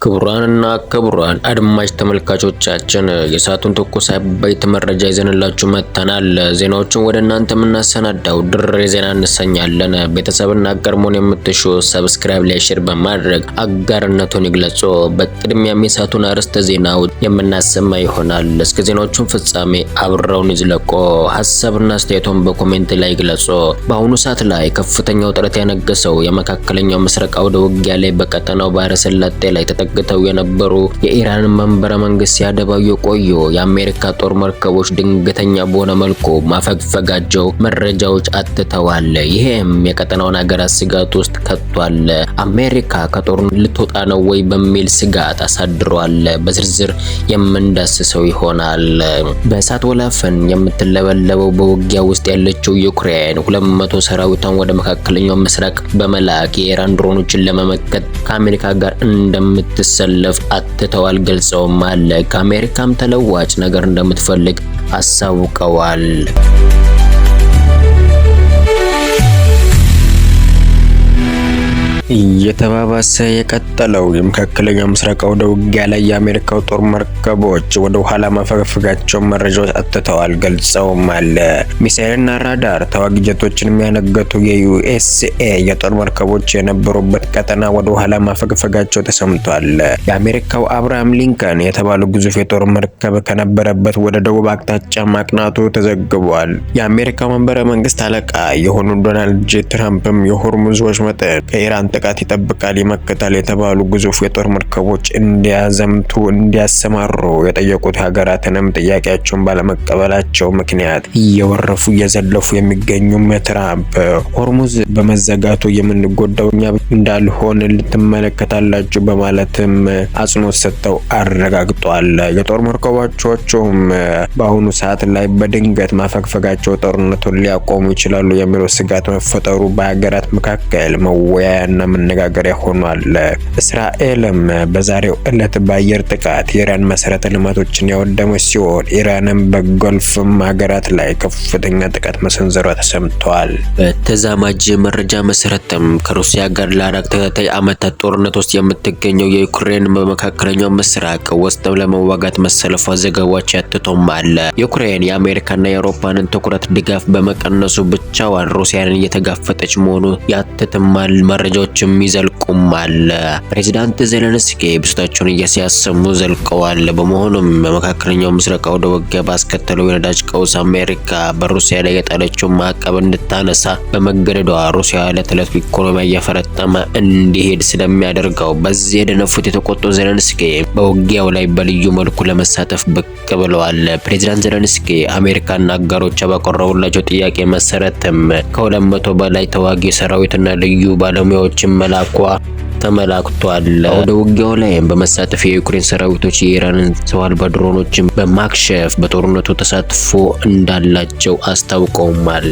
ክቡራንና ክቡራን አድማጭ ተመልካቾቻችን የሰዓቱን ትኩስ አበይት መረጃ ይዘንላችሁ መጥተናል። ዜናዎችን ወደ እናንተ የምናሰናዳው ድሬ ዜና እንሰኛለን። ቤተሰብና ቀድሞን የምትሹ ሰብስክራይብ ላይ ሼር በማድረግ አጋርነቱን ይግለጹ። በቅድሚያም የሰዓቱን አርዕስተ ዜናዎች የምናሰማ ይሆናል። እስከ ዜናዎቹን ፍጻሜ አብረውን ይዝለቁ። ሀሳብና አስተያየቶን በኮሜንት ላይ ይግለጹ። በአሁኑ ሰዓት ላይ ከፍተኛ ውጥረት ያነገሰው የመካከለኛው ምስራቅ አውደ ውጊያ ላይ በቀጠናው ባህረ ሰላጤ ላይ ተጠግተው የነበሩ የኢራን መንበረ መንግስት ሲያደባዩ የቆዩ የአሜሪካ ጦር መርከቦች ድንገተኛ በሆነ መልኩ ማፈግፈጋቸው መረጃዎች አትተዋል። ይሄም የቀጠናውን ሀገራት ስጋት ውስጥ ከቷል። አሜሪካ ከጦርነቱ ልትወጣ ነው ወይ በሚል ስጋት አሳድሯል። በዝርዝር የምንዳስሰው ይሆናል። በእሳት ወላፈን የምትለበለበው በውጊያ ውስጥ ያለችው ዩክሬን 200 ሰራዊቷን ወደ መካከለኛው ምስራቅ በመላክ የኢራን ድሮኖችን ለመመከት ከአሜሪካ ጋር እንደምትሰለፍ አትተዋል ገልጸውም አለ። ከአሜሪካም ተለዋጭ ነገር እንደምትፈልግ አሳውቀዋል። እየተባባሰ የቀጠለው የመካከለኛው ምስራቅ አውደ ውጊያ ላይ የአሜሪካው ጦር መርከቦች ወደ ኋላ ማፈግፈጋቸው መረጃዎች አትተዋል ገልጸውም አለ። ሚሳኤልና ራዳር ተዋጊ ጀቶችን የሚያነገቱ የዩኤስኤ የጦር መርከቦች የነበሩበት ቀጠና ወደ ኋላ ማፈግፈጋቸው ተሰምቷል። የአሜሪካው አብርሃም ሊንከን የተባሉ ግዙፍ የጦር መርከብ ከነበረበት ወደ ደቡብ አቅጣጫ ማቅናቱ ተዘግቧል። የአሜሪካው መንበረ መንግስት አለቃ የሆኑ ዶናልድ ጄ ትራምፕም የሆርሙዝ ወሽመጥን ከኢራን ጥቃት ይጠብቃል ይመክታል የተባሉ ግዙፍ የጦር መርከቦች እንዲያዘምቱ እንዲያሰማሩ የጠየቁት ሀገራትንም ጥያቄያቸውን ባለመቀበላቸው ምክንያት እየወረፉ እየዘለፉ የሚገኙም ትራምፕ ሆርሙዝ በመዘጋቱ የምንጎዳው እኛ እንዳልሆን ልትመለከታላችሁ በማለትም አጽንኦት ሰጥተው አረጋግጧል። የጦር መርከቦቻቸውም በአሁኑ ሰዓት ላይ በድንገት ማፈግፈጋቸው ጦርነቱን ሊያቆሙ ይችላሉ የሚለው ስጋት መፈጠሩ በሀገራት መካከል መወያያና መነጋገሪያ ሆኗል። እስራኤልም በዛሬው ዕለት በአየር ጥቃት የኢራን መሰረተ ልማቶችን ያወደመች ሲሆን ኢራንም በጎልፍም ሀገራት ላይ ከፍተኛ ጥቃት መሰንዘሯ ተሰምቷል። በተዛማጅ መረጃ መሰረትም ከሩሲያ ጋር ለአራት ተከታታይ ዓመታት ጦርነት ውስጥ የምትገኘው የዩክሬን በመካከለኛው ምስራቅ ውስጥ ለመዋጋት መሰለፏ ዘገባዎች ያትቶማል። ዩክሬን የአሜሪካና የአውሮፓንን ትኩረት ድጋፍ በመቀነሱ ብቻዋን ሩሲያን እየተጋፈጠች መሆኑ ያትትማል። መረጃዎችም ይዘልቁማል። ፕሬዝዳንት ዜሌንስኪ ብስታቸውን እያሰሙ ዘልቀዋል። በመሆኑም በመካከለኛው ምስራቅ አውደ ውጊያ ባስከተለው የነዳጅ ቀውስ አሜሪካ በሩሲያ ላይ የጣለችው ማዕቀብ እንድታነሳ በመገደዷ ሩሲያ ለተለቱ ኢኮኖሚ እያፈረጠመ እንዲሄድ ስለሚያደርገው በዚህ የደነፉት የተቆጡ ዜሌንስኪ በውጊያው ላይ በልዩ መልኩ ለመሳተፍ ብቅ ብለዋል። ፕሬዝዳንት ዜሌንስኪ አሜሪካና አጋሮቿ ባቀረቡላቸው ጥያቄ መሰረትም ከ200 በላይ ተዋጊ ሰራዊትና ልዩ ባለሙያዎችን መላኳ ተመላክቷል። ወደ ውጊያው ላይ በመሳተፍ የዩክሬን ሰራዊቶች የኢራንን ሰው አልባ ድሮኖችን በማክሸፍ በጦርነቱ ተሳትፎ እንዳላቸው አስታውቀውማል።